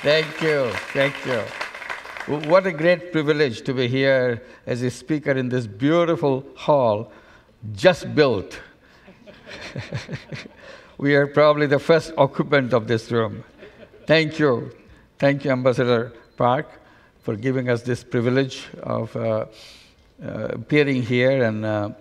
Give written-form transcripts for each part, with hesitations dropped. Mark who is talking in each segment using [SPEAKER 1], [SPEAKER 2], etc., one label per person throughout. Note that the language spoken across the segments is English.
[SPEAKER 1] Thank you, thank you. What a great privilege to be here as a speaker in this beautiful hall, just built. We are probably the first occupant of this room. Thank you. Thank you, Ambassador Park, for giving us this privilege of appearing here and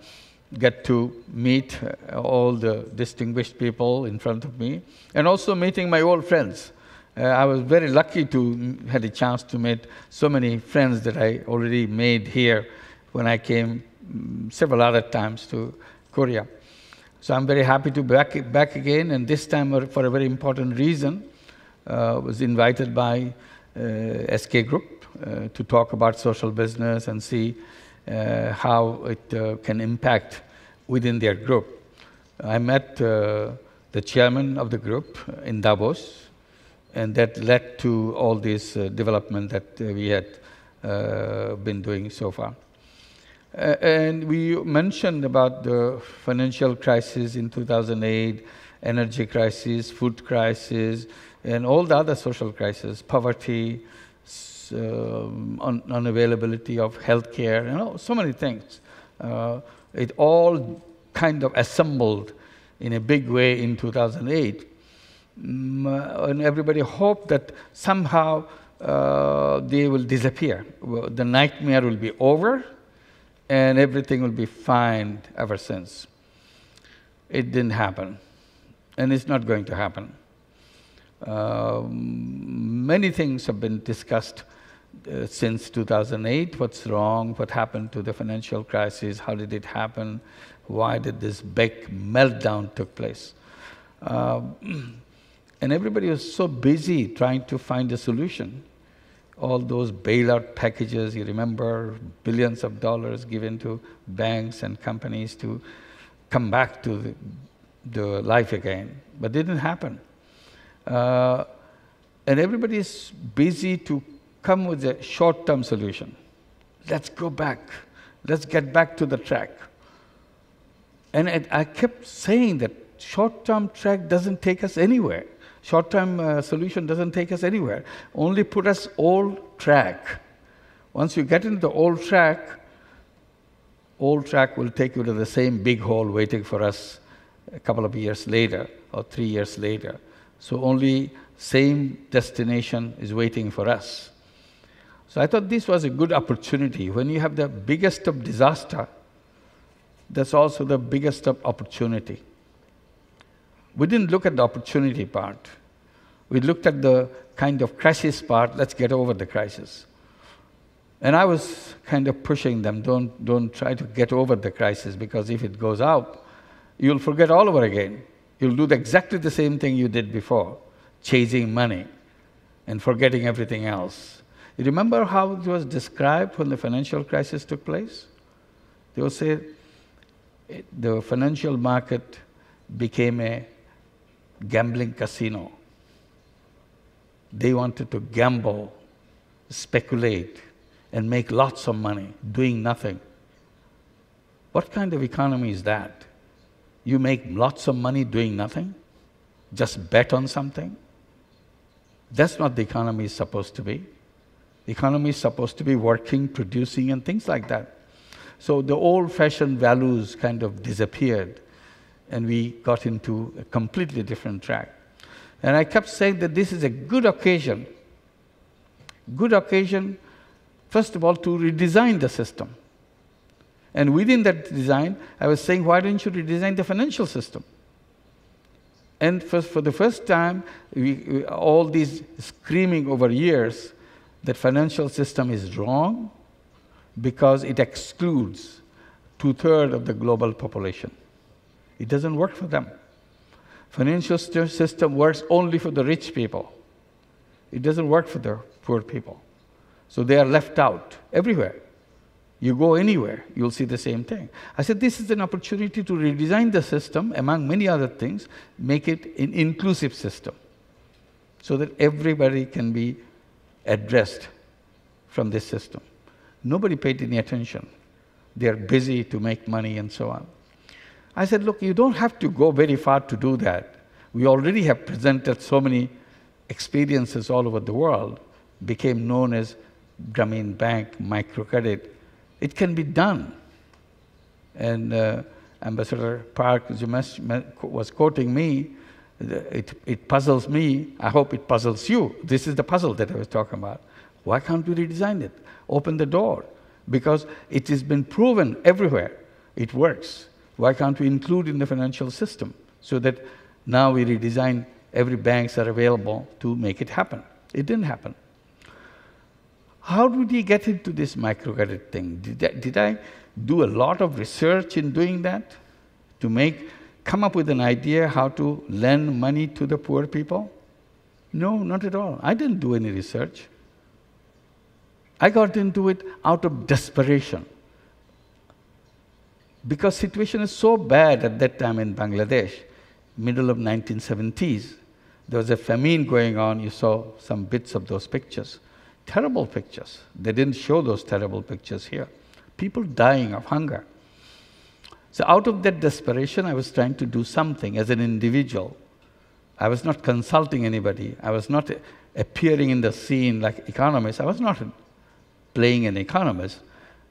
[SPEAKER 1] get to meet all the distinguished people in front of me, and also meeting my old friends. I was very lucky to had a chance to meet so many friends that I already made here when I came several other times to Korea. So I'm very happy to be back again, and this time for a very important reason. Was invited by SK Group to talk about social business and see how it can impact within their group. I met the chairman of the group in Davos, and that led to all this development that we had been doing so far. And we mentioned about the financial crisis in 2008, energy crisis, food crisis, and all the other social crises, poverty, unavailability of healthcare, so many things. It all kind of assembled in a big way in 2008. And everybody hoped that somehow they will disappear. The nightmare will be over, and everything will be fine ever since. It didn't happen, and it's not going to happen. Many things have been discussed since 2008. What's wrong? What happened to the financial crisis? How did it happen? Why did this big meltdown took place? And everybody was so busy trying to find a solution. All those bailout packages, you remember, billions of dollars given to banks and companies to come back to the life again. But it didn't happen. And everybody is busy to come with a short-term solution. Let's go back. Let's get back to the track. And I kept saying that short-term track doesn't take us anywhere. Short-term solution doesn't take us anywhere. Only put us old track. Once you get into the old track will take you to the same big hole waiting for us a couple of years later or 3 years later. So only same destination is waiting for us. So I thought this was a good opportunity. When you have the biggest of disaster, that's also the biggest of opportunity. We didn't look at the opportunity part. We looked at the kind of crisis part. Let's get over the crisis. And I was kind of pushing them, don't try to get over the crisis, because if it goes out, you'll forget all over again. You'll do exactly the same thing you did before, chasing money and forgetting everything else. You remember how it was described when the financial crisis took place? They will say the financial market became a gambling casino. They wanted to gamble, speculate, and make lots of money, doing nothing. What kind of economy is that? You make lots of money doing nothing? Just bet on something? That's not the economy is supposed to be. The economy is supposed to be working, producing, and things like that. So the old-fashioned values kind of disappeared, and we got into a completely different track. And I kept saying that this is a good occasion, first of all, to redesign the system. And within that design, I was saying, why don't you redesign the financial system? And for the first time, all these screaming over years that financial system is wrong because it excludes 2/3 of the global population. It doesn't work for them. Financial system works only for the rich people. It doesn't work for the poor people. So they are left out everywhere. You go anywhere, you'll see the same thing. I said, this is an opportunity to redesign the system, among many other things, make it an inclusive system, so that everybody can be addressed from this system. Nobody paid any attention. They're busy to make money and so on. I said, look, you don't have to go very far to do that. We already have presented so many experiences all over the world became known as Grameen Bank microcredit. It can be done. And Ambassador Park was quoting me, it puzzles me, I hope it puzzles you. This is the puzzle that I was talking about. Why can't we redesign it? Open the door. Because it has been proven everywhere it works. Why can't we include in the financial system so that now we redesign, every banks are available to make it happen? It didn't happen. How did we get into this microcredit thing? Did I do a lot of research in doing that to come up with an idea how to lend money to the poor people? No, not at all. I didn't do any research. I got into it out of desperation. Because situation is so bad at that time in Bangladesh, middle of 1970s, there was a famine going on. You saw some bits of those pictures. Terrible pictures. They didn't show those terrible pictures here. People dying of hunger. So out of that desperation, I was trying to do something as an individual. I was not consulting anybody. I was not appearing in the scene like economists. I was not playing an economist.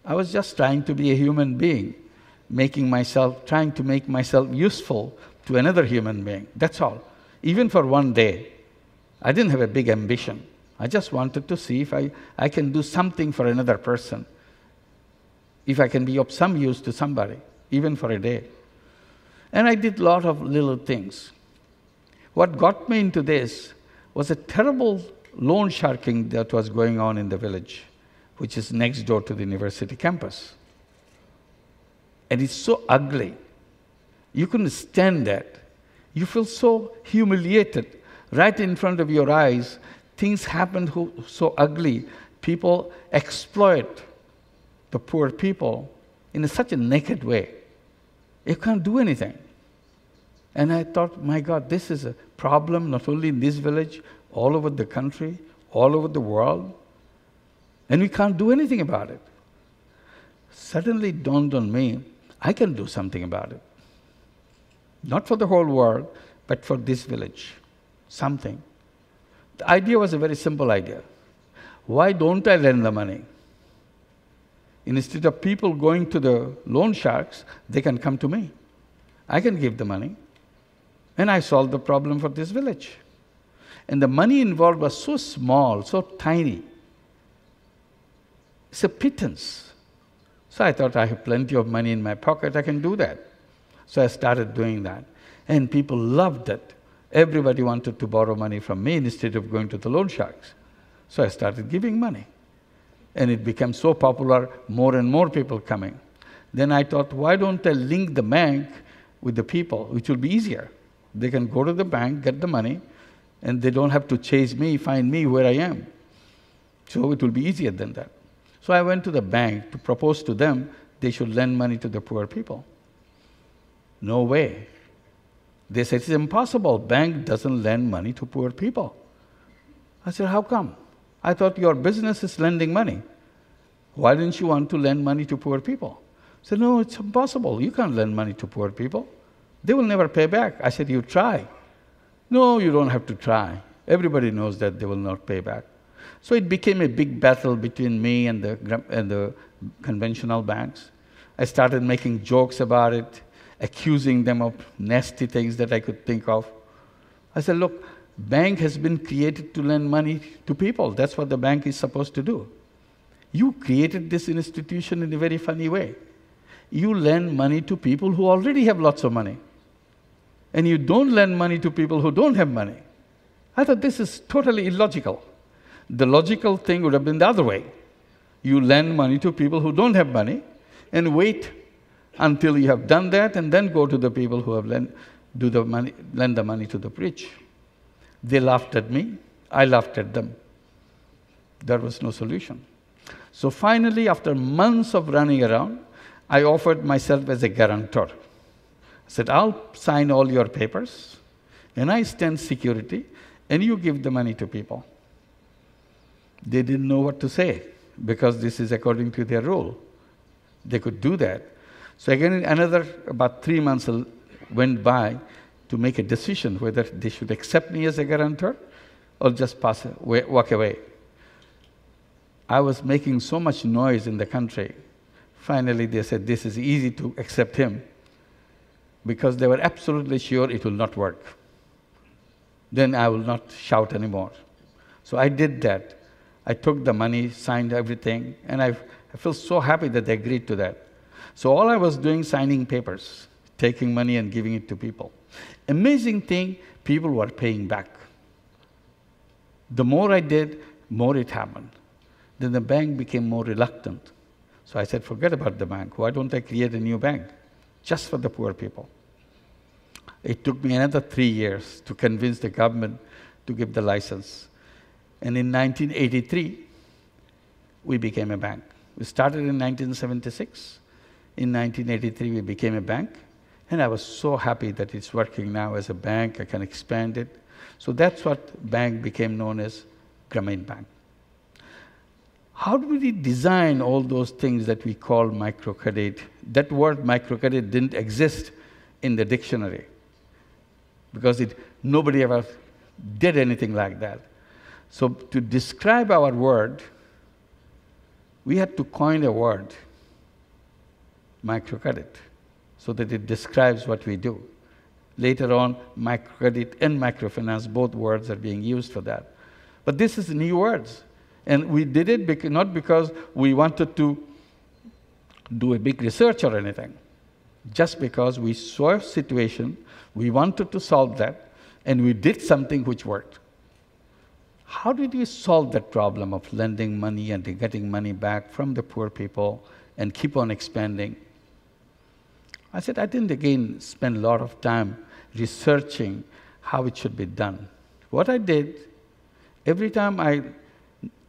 [SPEAKER 1] I was just trying to be a human being, trying to make myself useful to another human being. That's all. Even for one day. I didn't have a big ambition. I just wanted to see if I can do something for another person. If I can be of some use to somebody, even for a day. And I did a lot of little things. What got me into this was a terrible loan sharking that was going on in the village, which is next door to the university campus. And it's so ugly. You couldn't stand that. You feel so humiliated. Right in front of your eyes, things happen so ugly. People exploit the poor people in such a naked way. You can't do anything. And I thought, my God, this is a problem not only in this village, all over the country, all over the world. And we can't do anything about it. Suddenly it dawned on me, I can do something about it. Not for the whole world, but for this village. Something. The idea was a very simple idea. Why don't I lend the money? Instead of people going to the loan sharks, they can come to me. I can give the money. And I solved the problem for this village. And the money involved was so small, so tiny. It's a pittance. So I thought, I have plenty of money in my pocket, I can do that. So I started doing that. And people loved it. Everybody wanted to borrow money from me instead of going to the loan sharks. So I started giving money. And it became so popular, more and more people coming. Then I thought, why don't I link the bank with the people, which will be easier. They can go to the bank, get the money, and they don't have to chase me, find me where I am. So it will be easier than that. So I went to the bank to propose to them they should lend money to the poor people. No way. They said, it's impossible. Bank doesn't lend money to poor people. I said, how come? I thought your business is lending money. Why didn't you want to lend money to poor people? I said, no, it's impossible. You can't lend money to poor people. They will never pay back. I said, you try. No, you don't have to try. Everybody knows that they will not pay back. So it became a big battle between me and the conventional banks. I started making jokes about it, accusing them of nasty things that I could think of. I said, look, bank has been created to lend money to people. That's what the bank is supposed to do. You created this institution in a very funny way. You lend money to people who already have lots of money. And you don't lend money to people who don't have money. I thought this is totally illogical. The logical thing would have been the other way. You lend money to people who don't have money and wait until you have done that and then go to the people who have lend the money to the rich. They laughed at me. I laughed at them. There was no solution. So finally, after months of running around, I offered myself as a guarantor. I said, I'll sign all your papers, and I stand security, and you give the money to people. They didn't know what to say, because this is according to their rule. They could do that. So again, about 3 months went by to make a decision whether they should accept me as a guarantor or just walk away. I was making so much noise in the country. Finally, they said, this is easy to accept him, because they were absolutely sure it will not work. Then I will not shout anymore. So I did that. I took the money, signed everything, and I feel so happy that they agreed to that. So all I was doing, signing papers, taking money and giving it to people. Amazing thing, people were paying back. The more I did, more it happened. Then the bank became more reluctant. So I said, forget about the bank. Why don't I create a new bank just for the poor people? It took me another 3 years to convince the government to give the license. And in 1983, we became a bank. We started in 1976. In 1983, we became a bank. And I was so happy that it's working now as a bank. I can expand it. So that's what bank became known as Grameen Bank. How do we design all those things that we call microcredit? That word microcredit didn't exist in the dictionary, because nobody ever did anything like that. So to describe our word, we had to coin a word, microcredit, so that it describes what we do. Later on, microcredit and microfinance, both words are being used for that. But this is new words. And we did it not because we wanted to do a big research or anything, just because we saw a situation, we wanted to solve that, and we did something which worked. How did we solve that problem of lending money and getting money back from the poor people and keep on expanding? I said, I didn't again spend a lot of time researching how it should be done. What I did,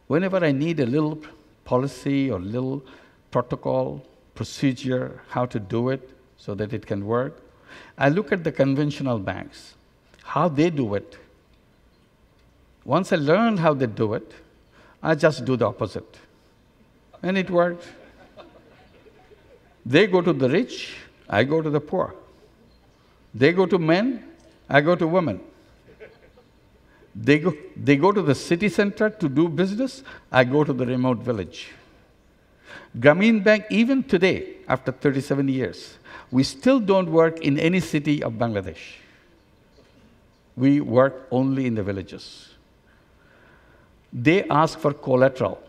[SPEAKER 1] whenever I need a little policy or little protocol, procedure, how to do it so that it can work, I look at the conventional banks, how they do it. Once I learned how they do it, I just do the opposite. And it worked. They go to the rich, I go to the poor. They go to men, I go to women. They go to the city center to do business, I go to the remote village. Grameen Bank, even today, after 37 years, we still don't work in any city of Bangladesh. We work only in the villages. They ask for collateral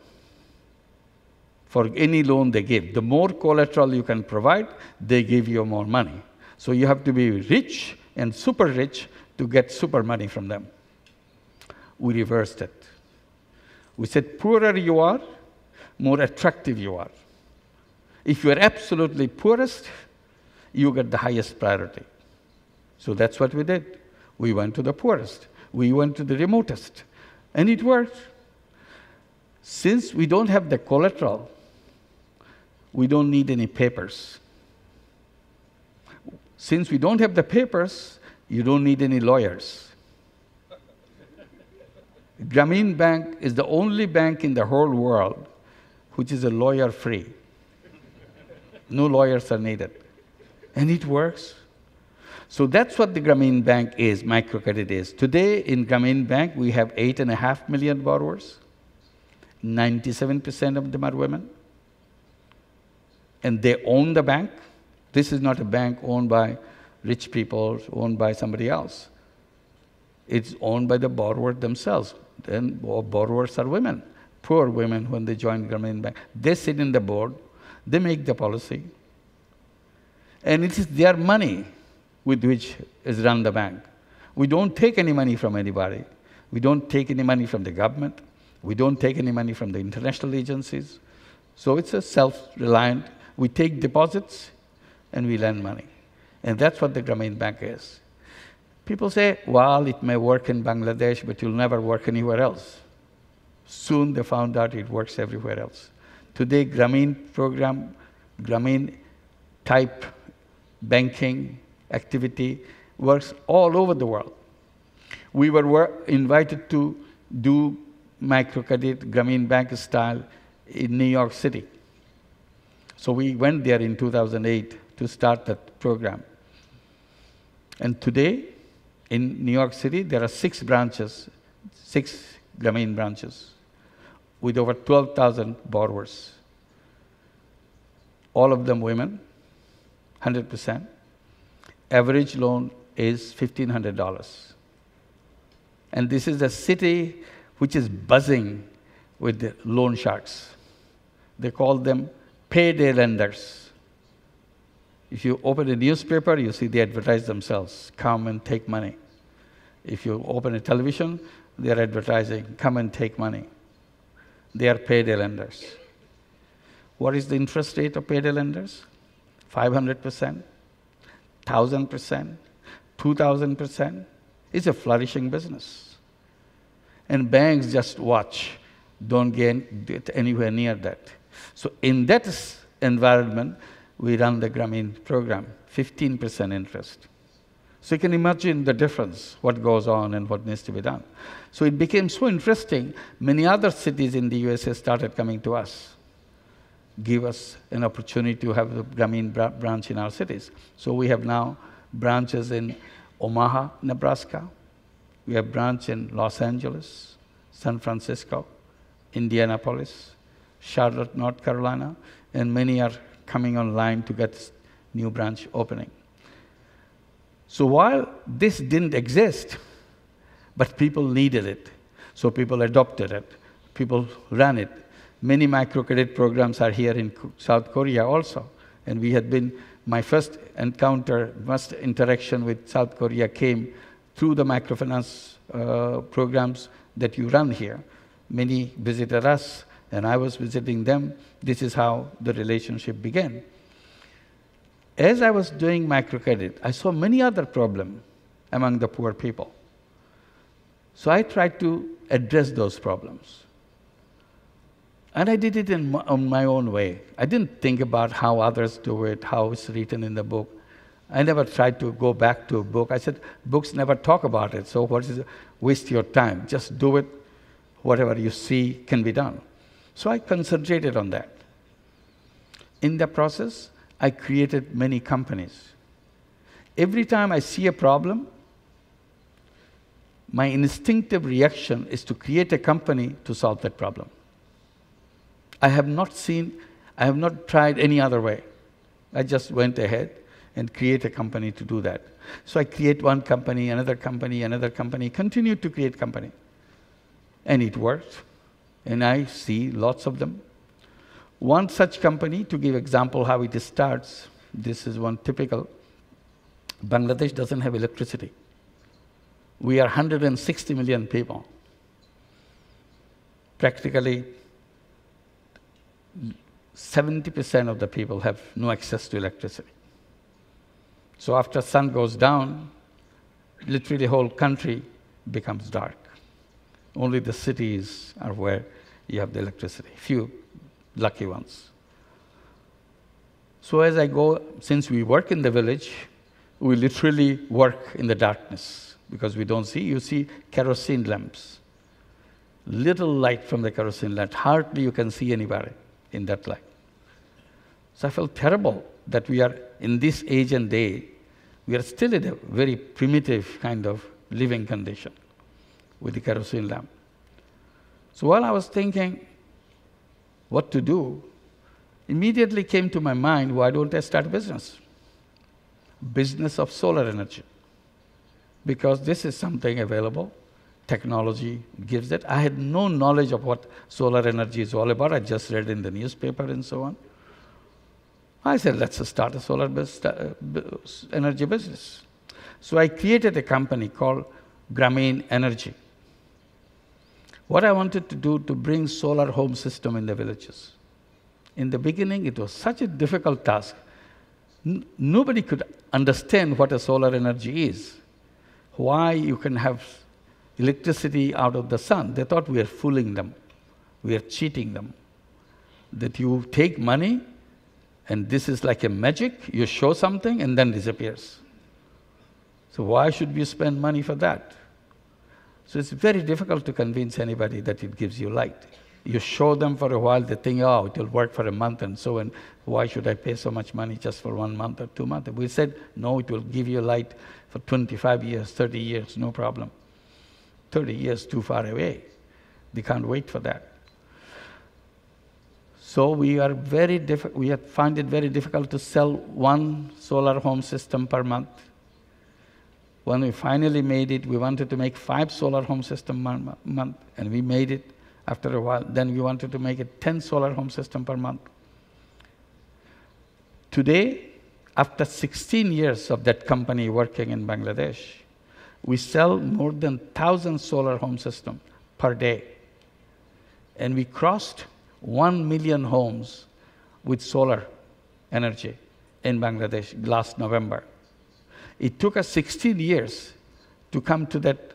[SPEAKER 1] for any loan they give. The more collateral you can provide, they give you more money. So you have to be rich and super rich to get super money from them. We reversed it. We said, poorer you are, more attractive you are. If you are absolutely poorest, you get the highest priority. So that's what we did. We went to the poorest. We went to the remotest. And it worked. Since we don't have the collateral, we don't need any papers. Since we don't have the papers, you don't need any lawyers. Grameen Bank is the only bank in the whole world which is a lawyer-free. No lawyers are needed. And it works. So that's what the Grameen Bank is, microcredit is. Today in Grameen Bank, we have 8.5 million borrowers. 97% of them are women. And they own the bank. This is not a bank owned by rich people, owned by somebody else. It's owned by the borrower themselves. Then borrowers are women, poor women when they join Grameen Bank. They sit in the board, they make the policy. And it is their money with which is run the bank. We don't take any money from anybody. We don't take any money from the government. We don't take any money from the international agencies. So it's a self-reliant. We take deposits and we lend money. And that's what the Grameen Bank is. People say, well, it may work in Bangladesh, but you'll never work anywhere else. Soon they found out it works everywhere else. Today, Grameen program, Grameen type banking activity works all over the world. We were invited to do microcredit Grameen Bank style in New York City. So we went there in 2008 to start that program. And today, in New York City, there are 6 branches 6 Grameen branches with over 12,000 borrowers. All of them women, 100%. Average loan is $1,500. And this is a city which is buzzing with the loan sharks. They call them payday lenders. If you open a newspaper, you see they advertise themselves, come and take money. If you open a television, they are advertising, come and take money. They are payday lenders. What is the interest rate of payday lenders? 500%, 1,000%, 2,000%. It's a flourishing business. And banks just watch, don't get anywhere near that. So in that environment, we run the Grameen program, 15% interest. So you can imagine the difference, what goes on and what needs to be done. So it became so interesting, many other cities in the USA started coming to us, give us an opportunity to have the Grameen branch in our cities. So we have now branches in Omaha, Nebraska. We have branch in Los Angeles, San Francisco, Indianapolis, Charlotte, North Carolina, and many are coming online to get new branch opening. So while this didn't exist, but people needed it, so people adopted it, people ran it. Many microcredit programs are here in South Korea also, and we had been, my first encounter, first interaction with South Korea came through the microfinance programs that you run here. Many visited us, and I was visiting them. This is how the relationship began. As I was doing microcredit, I saw many other problems among the poor people. So I tried to address those problems. And I did it on my own way. I didn't think about how others do it, how it's written in the book. I never tried to go back to a book. I said, books never talk about it, so what is it? Waste your time. Just do it. Whatever you see can be done. So I concentrated on that. In the process, I created many companies. Every time I see a problem, my instinctive reaction is to create a company to solve that problem. I have not tried any other way. I just went ahead and create a company to do that. So I create one company, another company, continue to create company. And it worked. And I see lots of them. One such company, to give example how it starts, this is one typical. Bangladesh doesn't have electricity. We are 160 million people. Practically 70% of the people have no access to electricity. So after sun goes down, literally the whole country becomes dark. Only the cities are where you have the electricity, few lucky ones. So as I go, since we work in the village, we literally work in the darkness because we don't see. You see kerosene lamps. Little light from the kerosene lamp. Hardly you can see anybody in that light. So I felt terrible that we are in this age and day, we are still in a very primitive kind of living condition with the kerosene lamp. So while I was thinking what to do, immediately came to my mind, why don't I start a business? Business of solar energy. Because this is something available. Technology gives it. I had no knowledge of what solar energy is all about. I just read in the newspaper and so on. I said, let's start a solar energy business. So I created a company called Grameen Energy. What I wanted to do to bring solar home system in the villages. In the beginning, it was such a difficult task. Nobody could understand what a solar energy is. Why you can have electricity out of the sun. They thought we are fooling them. We are cheating them. That you take money, and this is like a magic. You show something, and then disappears. So why should we spend money for that? So it's very difficult to convince anybody that it gives you light. You show them for a while, they think, oh, it will work for a month and so on. Why should I pay so much money just for 1 month or 2 months? We said, no, it will give you light for 25 years, 30 years, no problem. 30 years too far away. They can't wait for that. So we find it very difficult to sell one solar home system per month. When we finally made it, we wanted to make 5 solar home systems per month, and we made it after a while. Then we wanted to make it 10 solar home systems per month. Today, after 16 years of that company working in Bangladesh, we sell more than 1,000 solar home systems per day. And we crossed 1 million homes with solar energy in Bangladesh last November. It took us 16 years to come to that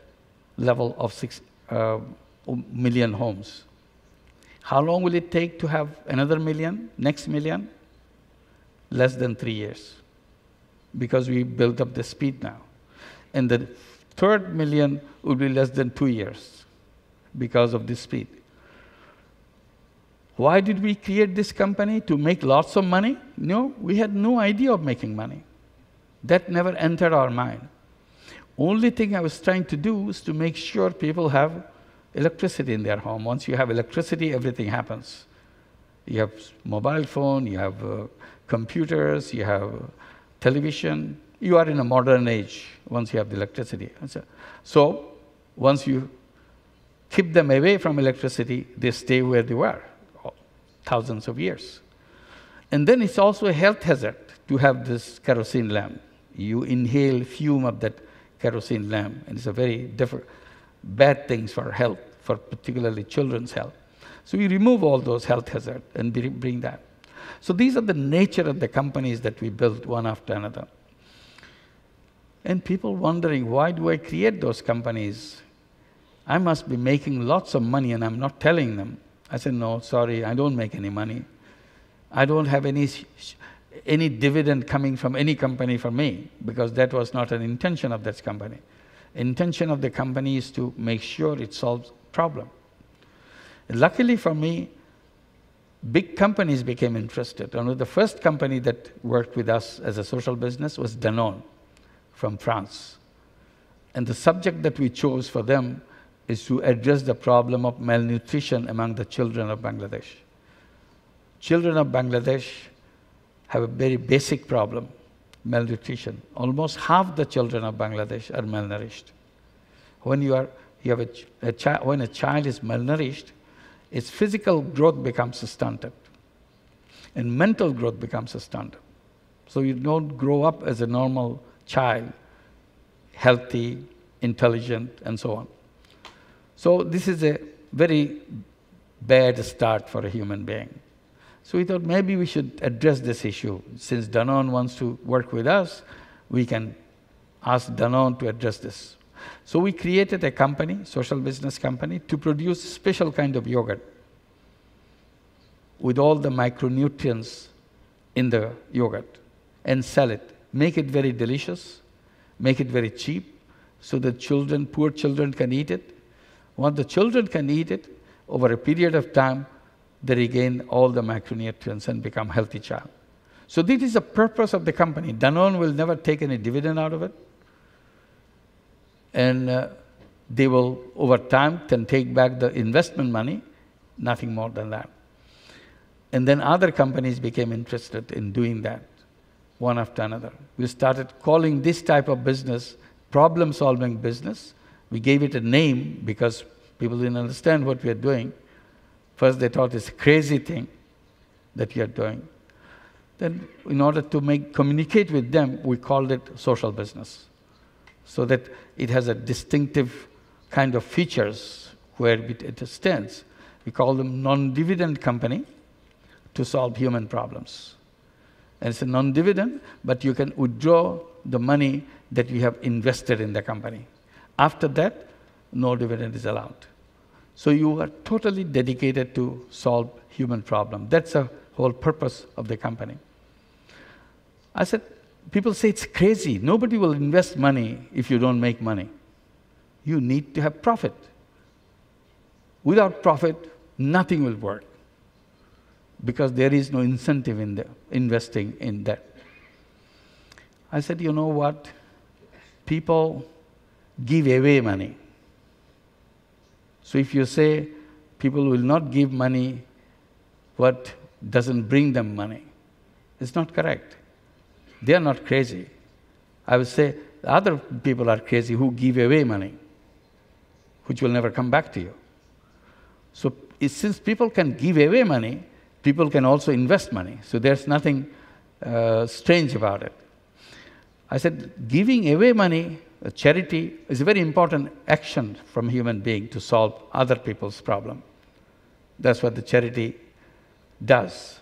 [SPEAKER 1] level of 6 million homes. How long will it take to have another million, next million? Less than 3 years, because we built up the speed now. And the third million will be less than 2 years because of this speed. Why did we create this company? To make lots of money? No, we had no idea of making money. That never entered our mind. Only thing I was trying to do is to make sure people have electricity in their home. Once you have electricity, everything happens. You have mobile phone, you have computers, you have television. You are in a modern age once you have the electricity. So once you keep them away from electricity, they stay where they were thousands of years. And then it's also a health hazard to have this kerosene lamp. You inhale fume of that kerosene lamp, and it's a very bad thing for health, for particularly children's health. So we remove all those health hazards and bring that. So these are the nature of the companies that we built one after another. And people wondering, why do I create those companies? I must be making lots of money and I'm not telling them. I said, no, sorry, I don't make any money. I don't have any dividend coming from any company for me, because that was not an intention of that company. Intention of the company is to make sure it solves problem. Luckily for me, big companies became interested. One of the first company that worked with us as a social business was Danone from France. And the subject that we chose for them is to address the problem of malnutrition among the children of Bangladesh. Children of Bangladesh have a very basic problem, malnutrition. Almost half the children of Bangladesh are malnourished. When when a child is malnourished, its physical growth becomes stunted, and mental growth becomes stunted. So you don't grow up as a normal child, healthy, intelligent, and so on. So this is a very bad start for a human being. So we thought maybe we should address this issue. Since Danone wants to work with us, we can ask Danone to address this. So we created a company, social business company, to produce a special kind of yogurt with all the micronutrients in the yogurt and sell it. Make it very delicious, make it very cheap, so that children, poor children can eat it. Once the children can eat it, over a period of time, they regain all the macronutrients and become healthy child. So this is the purpose of the company. Danone will never take any dividend out of it. And they will, over time, can take back the investment money, nothing more than that. And then other companies became interested in doing that, one after another. We started calling this type of business problem-solving business. We gave it a name because people didn't understand what we are doing. First, they thought it's a crazy thing that we are doing. Then, in order to communicate with them, we called it social business, so that it has a distinctive kind of features where it stands. We call them non-dividend company to solve human problems. And it's a non-dividend, but you can withdraw the money that you have invested in the company. After that, no dividend is allowed. So you are totally dedicated to solve human problem. That's the whole purpose of the company. I said, people say it's crazy. Nobody will invest money if you don't make money. You need to have profit. Without profit, nothing will work, because there is no incentive in investing in that. I said, you know what? People give away money. So if you say people will not give money what doesn't bring them money, it's not correct. They are not crazy. I would say other people are crazy who give away money, which will never come back to you. So since people can give away money, people can also invest money. So there's nothing strange about it. I said giving away money, charity, is a very important action from a human being to solve other people's problem. That's what the charity does.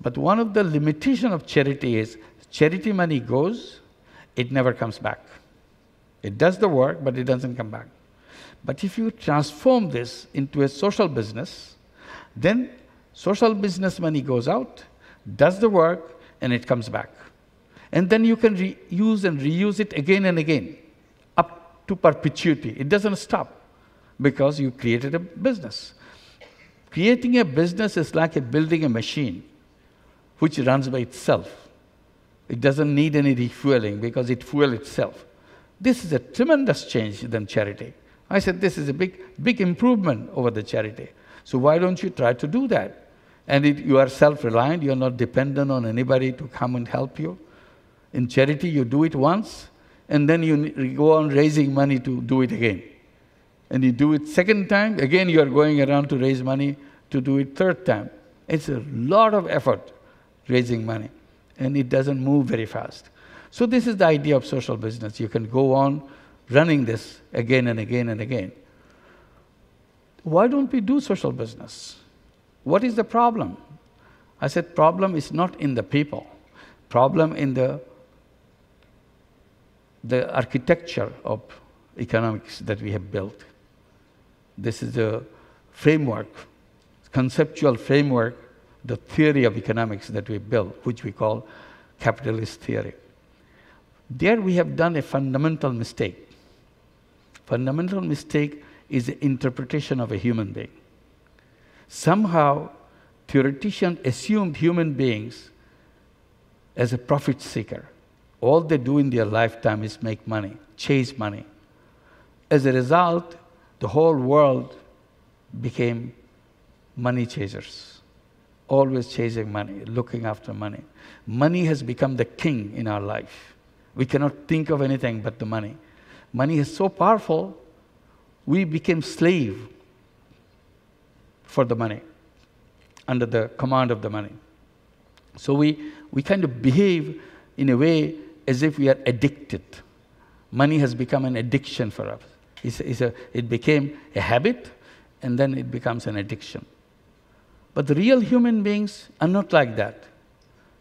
[SPEAKER 1] But one of the limitations of charity is charity money goes, it never comes back. It does the work, but it doesn't come back. But if you transform this into a social business, then social business money goes out, does the work, and it comes back. And then you can use and reuse it again and again, up to perpetuity. It doesn't stop because you created a business. Creating a business is like building a machine which runs by itself. It doesn't need any refueling because it fuels itself. This is a tremendous change than charity. I said this is a big improvement over the charity. So why don't you try to do that? And you are self-reliant, you are not dependent on anybody to come and help you. In charity, you do it once, and then you go on raising money to do it again. And you do it second time, again you are going around to raise money to do it third time. It's a lot of effort raising money, and it doesn't move very fast. So this is the idea of social business. You can go on running this again and again and again. Why don't we do social business? What is the problem? I said problem is not in the people. Problem in the architecture of economics that we have built. This is the framework, conceptual framework, the theory of economics that we built, which we call capitalist theory. There we have done a fundamental mistake. Fundamental mistake is the interpretation of a human being. Somehow, theoreticians assumed human beings as a profit seeker. All they do in their lifetime is make money, chase money. As a result, the whole world became money chasers, always chasing money, looking after money. Money has become the king in our life. We cannot think of anything but the money. Money is so powerful, we became slave for the money, under the command of the money. So we kind of behave in a way as if we are addicted. Money has become an addiction for us. It became a habit, and then it becomes an addiction. But the real human beings are not like that.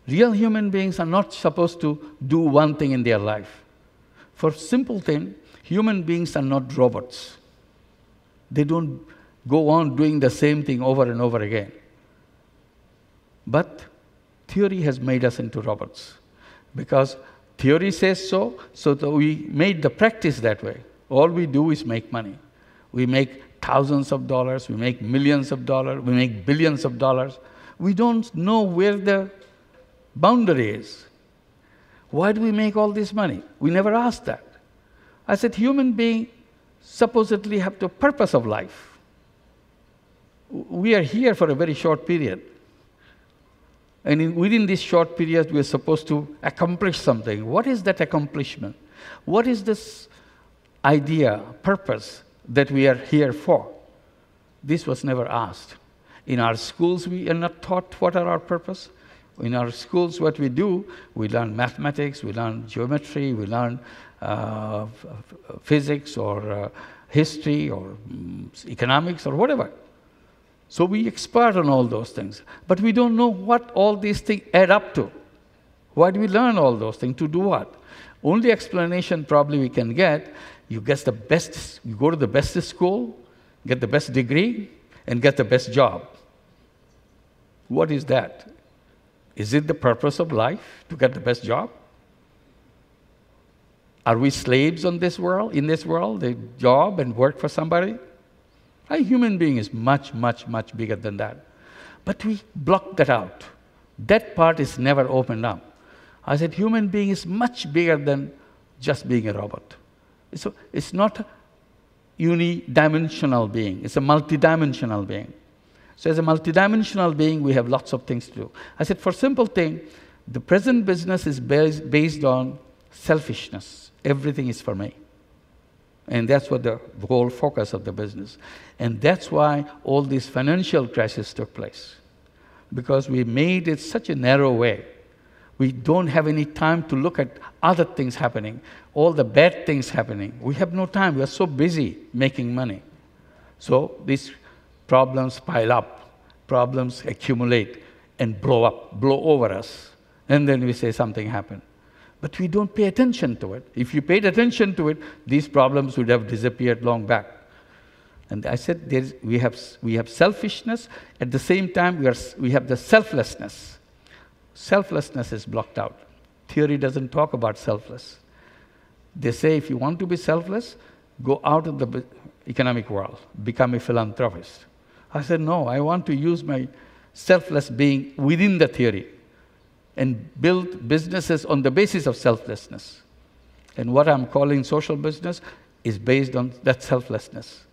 [SPEAKER 1] Real human beings are not supposed to do one thing in their life. For simple thing, human beings are not robots. They don't go on doing the same thing over and over again. But theory has made us into robots. Because theory says so that we made the practice that way. All we do is make money. We make thousands of dollars, we make millions of dollars, we make billions of dollars. We don't know where the boundary is. Why do we make all this money? We never asked that. I said, human beings supposedly have the purpose of life. We are here for a very short period. And within this short period, we are supposed to accomplish something. What is that accomplishment? What is this idea, purpose that we are here for? This was never asked. In our schools, we are not taught what are our purpose. In our schools, what we do, we learn mathematics, we learn geometry, we learn physics or history or economics or whatever. So we expert on all those things. But we don't know what all these things add up to. Why do we learn all those things? To do what? Only explanation probably we can get, you go to the best school, get the best degree, and get the best job. What is that? Is it the purpose of life to get the best job? Are we slaves in this world, the job and work for somebody? A human being is much, much, much bigger than that. But we block that out. That part is never opened up. I said human being is much bigger than just being a robot. So it's not unidimensional being. It's a multidimensional being. So as a multidimensional being, we have lots of things to do. I said, for simple thing, the present business is based on selfishness. Everything is for me. And that's what the whole focus of the business. And that's why all these financial crashes took place. Because we made it such a narrow way. We don't have any time to look at other things happening, all the bad things happening. We have no time. We are so busy making money. So these problems pile up, problems accumulate and blow over us. And then we say something happened. But we don't pay attention to it. If you paid attention to it, these problems would have disappeared long back. And I said, we have selfishness. At the same time, we have the selflessness. Selflessness is blocked out. Theory doesn't talk about selfless. They say if you want to be selfless, go out of the economic world, become a philanthropist. I said, no, I want to use my selfless being within the theory and build businesses on the basis of selflessness. And what I'm calling social business is based on that selflessness.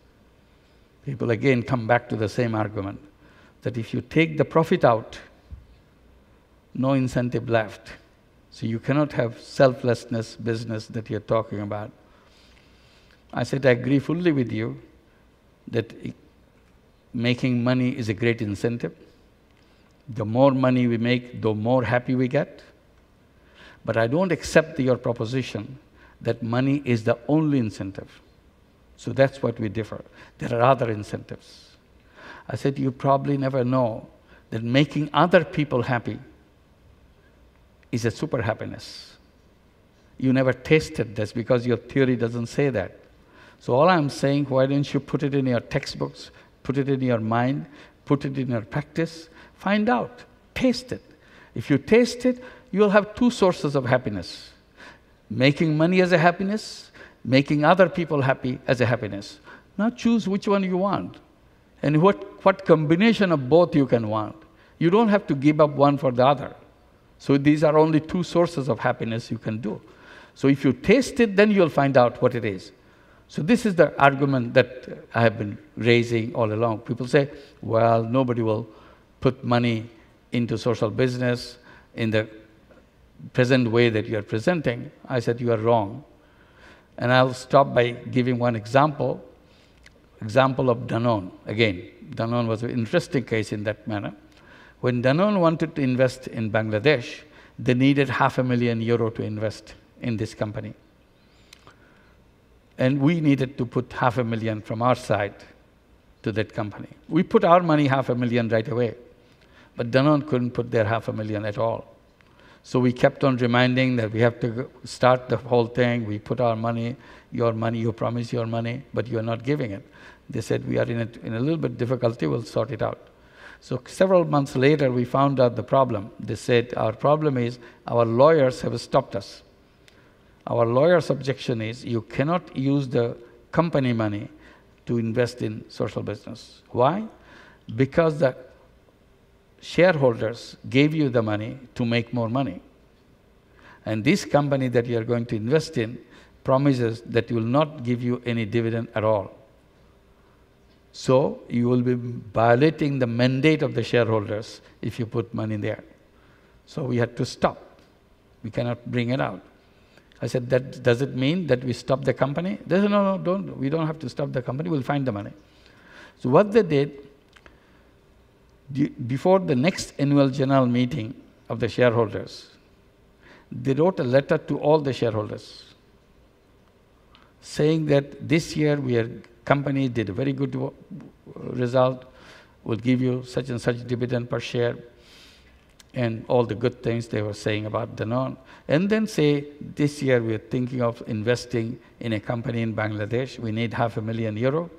[SPEAKER 1] People again come back to the same argument, that if you take the profit out, no incentive left. So you cannot have selflessness business that you're talking about. I said, I agree fully with you that making money is a great incentive. The more money we make, the more happy we get. But I don't accept your proposition that money is the only incentive. So that's what we differ. There are other incentives. I said, you probably never know that making other people happy is a super happiness. You never tasted this because your theory doesn't say that. So all I'm saying, why don't you put it in your textbooks, put it in your mind, put it in your practice, find out, taste it. If you taste it, you'll have two sources of happiness. Making money as a happiness, making other people happy as a happiness. Now choose which one you want and what combination of both you can want. You don't have to give up one for the other. So these are only two sources of happiness you can do. So if you taste it, then you'll find out what it is. So this is the argument that I have been raising all along. People say, well, nobody will put money into social business in the present way that you are presenting. I said, you are wrong. And I'll stop by giving one example of Danone. Again, Danone was an interesting case in that manner. When Danone wanted to invest in Bangladesh, they needed €500,000 to invest in this company. And we needed to put $500,000 from our side to that company. We put our money, $500,000 right away. But Danone couldn't put their $500,000 at all. So we kept on reminding that we have to start the whole thing. We put our money, you promise your money, but you're not giving it. They said, we are in a little bit difficulty, we'll sort it out. So several months later, we found out the problem. They said, our problem is our lawyers have stopped us. Our lawyer's objection is you cannot use the company money to invest in social business. Why? Because the shareholders gave you the money to make more money. And this company that you are going to invest in promises that it will not give you any dividend at all. So you will be violating the mandate of the shareholders if you put money there. So we had to stop. We cannot bring it out. I said, does it mean that we stop the company? They said, no, don't. We don't have to stop the company. We'll find the money. So what they did, before the next annual general meeting of the shareholders, they wrote a letter to all the shareholders saying that this year company did a very good result, will give you such and such dividend per share, and all the good things they were saying about Danone. And then say, this year we are thinking of investing in a company in Bangladesh. We need €500,000.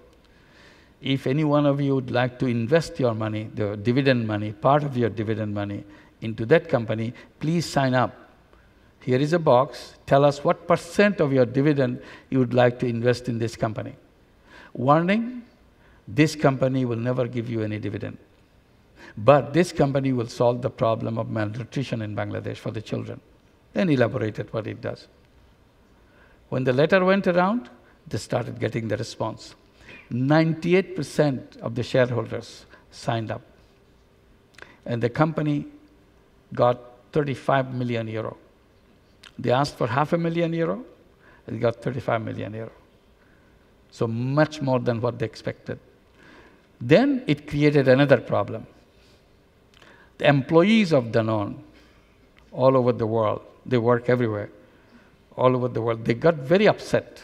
[SPEAKER 1] If any one of you would like to invest your money, the dividend money, part of your dividend money, into that company, please sign up. Here is a box. Tell us what % of your dividend you would like to invest in this company. Warning, this company will never give you any dividend. But this company will solve the problem of malnutrition in Bangladesh for the children. Then elaborated what it does. When the letter went around, they started getting the response. 98% of the shareholders signed up. And the company got 35 million euro. They asked for €500,000, and they got 35 million euro. So much more than what they expected. Then it created another problem. The employees of Danone, all over the world, they work everywhere, all over the world, they got very upset.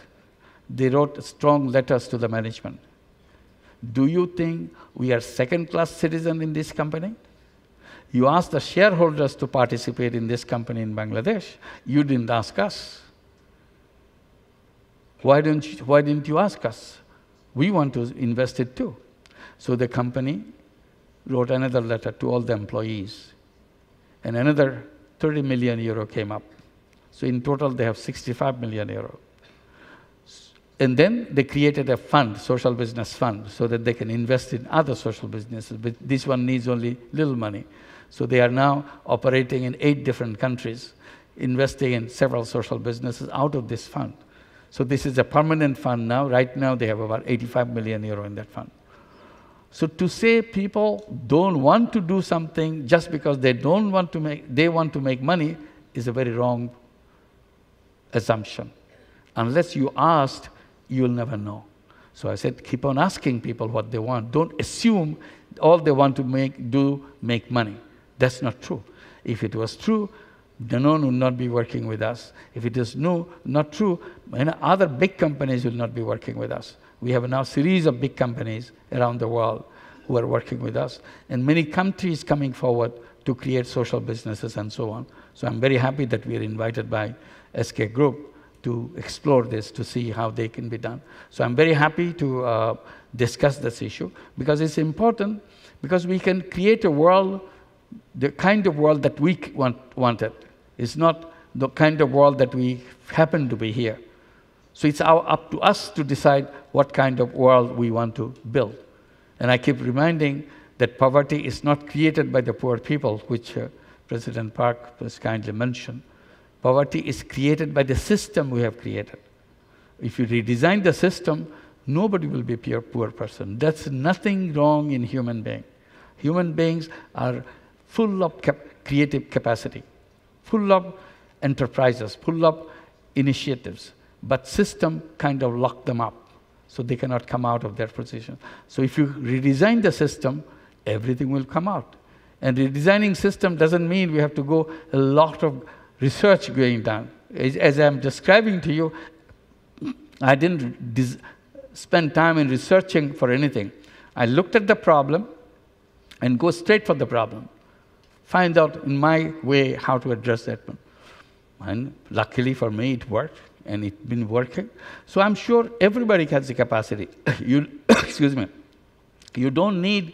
[SPEAKER 1] They wrote strong letters to the management. Do you think we are second-class citizens in this company? You asked the shareholders to participate in this company in Bangladesh. You didn't ask us. Why didn't you ask us? We want to invest it too. So the company wrote another letter to all the employees, and another 30 million euro came up. So in total, they have 65 million euro. And then they created a fund, social business fund, so that they can invest in other social businesses. But this one needs only little money. So they are now operating in 8 different countries, investing in several social businesses out of this fund. So this is a permanent fund now. Right now, they have about 85 million euro in that fund. So to say people don't want to do something just because they want to make money is a very wrong assumption. Unless you asked, you'll never know. So I said, keep on asking people what they want. Don't assume all they want to make money. That's not true. If it was true, Danone would not be working with us. If it is not true, other big companies will not be working with us. We have now a series of big companies around the world who are working with us, and many countries coming forward to create social businesses and so on. So I'm very happy that we are invited by SK Group to explore this, to see how they can be done. So I'm very happy to discuss this issue, because it's important, because we can create a world, the kind of world that we wanted. It's not the kind of world that we happen to be here. So it's up to us to decide what kind of world we want to build. And I keep reminding that poverty is not created by the poor people, which President Park has kindly mentioned. Poverty is created by the system we have created. If you redesign the system, nobody will be a poor person. That's nothing wrong in human being. Human beings are full of creative capacity, full of enterprises, full of initiatives. But system kind of lock them up, so they cannot come out of their position. So if you redesign the system, everything will come out. And redesigning system doesn't mean we have to go a lot of research going down. As I'm describing to you, I didn't spend time in researching for anything. I looked at the problem and go straight for the problem. Find out in my way how to address that one. And luckily for me, it worked, and it's been working. So I'm sure everybody has the capacity. Excuse me. You don't need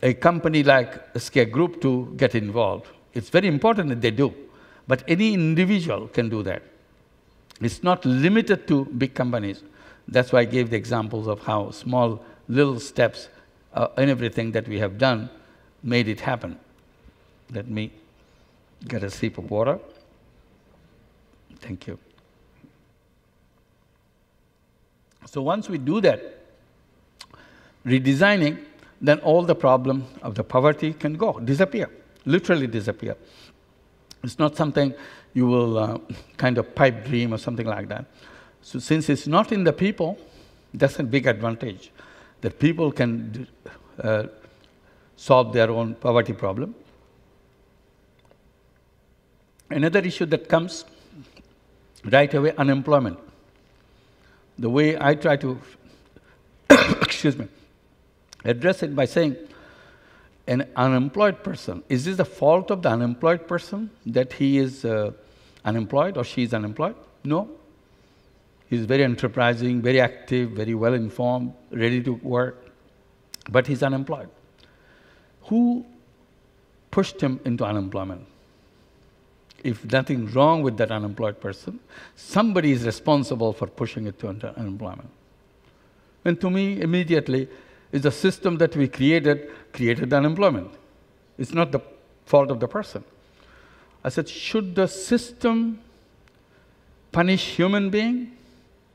[SPEAKER 1] a company like SK Group to get involved. It's very important that they do, but any individual can do that. It's not limited to big companies. That's why I gave the examples of how small little steps in everything that we have done made it happen. Let me get a sip of water. Thank you. So once we do that, redesigning, then all the problem of the poverty can disappear, literally disappear. It's not something you will kind of pipe dream or something like that. So since it's not in the people, that's a big advantage, that people can solve their own poverty problem. Another issue that comes right away, unemployment. The way I try to excuse me, address it by saying, an unemployed person, is this the fault of the unemployed person that he is unemployed or she is unemployed? No. He's very enterprising, very active, very well informed, ready to work, but he's unemployed. Who pushed him into unemployment? If nothing wrong with that unemployed person, somebody is responsible for pushing it to unemployment. And to me, immediately, is the system that we created unemployment. It's not the fault of the person. I said, should the system punish human being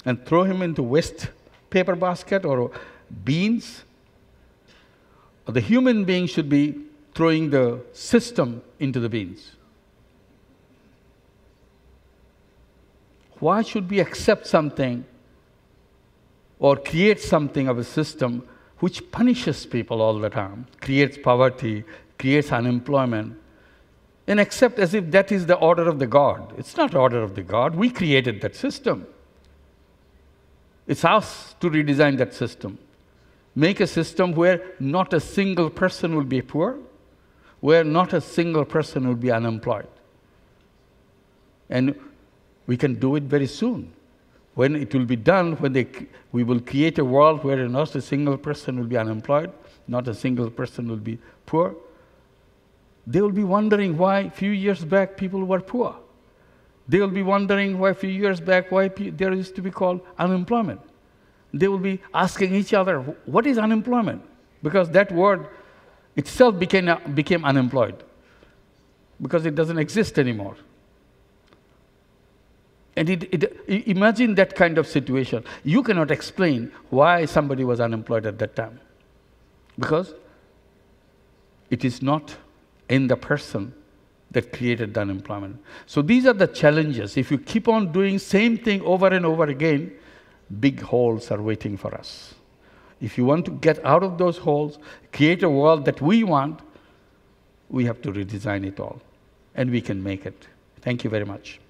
[SPEAKER 1] and throw him into waste paper basket or beans, the human being should be throwing the system into the beans. Why should we accept something or create something of a system which punishes people all the time, creates poverty, creates unemployment, and accept as if that is the order of the God? It's not the order of the God. We created that system. It's us to redesign that system. Make a system where not a single person will be poor, where not a single person will be unemployed. And we can do it very soon. When it will be done, when we will create a world where not a single person will be unemployed, not a single person will be poor. They will be wondering why a few years back people were poor. They will be wondering why a few years back why there used to be called unemployment. They will be asking each other, what is unemployment? Because that word itself became unemployed, because it doesn't exist anymore. And imagine that kind of situation. You cannot explain why somebody was unemployed at that time, because it is not in the person that created the unemployment. So these are the challenges. If you keep on doing same thing over and over again, big holes are waiting for us. If you want to get out of those holes, create a world that we want, we have to redesign it all. And we can make it. Thank you very much.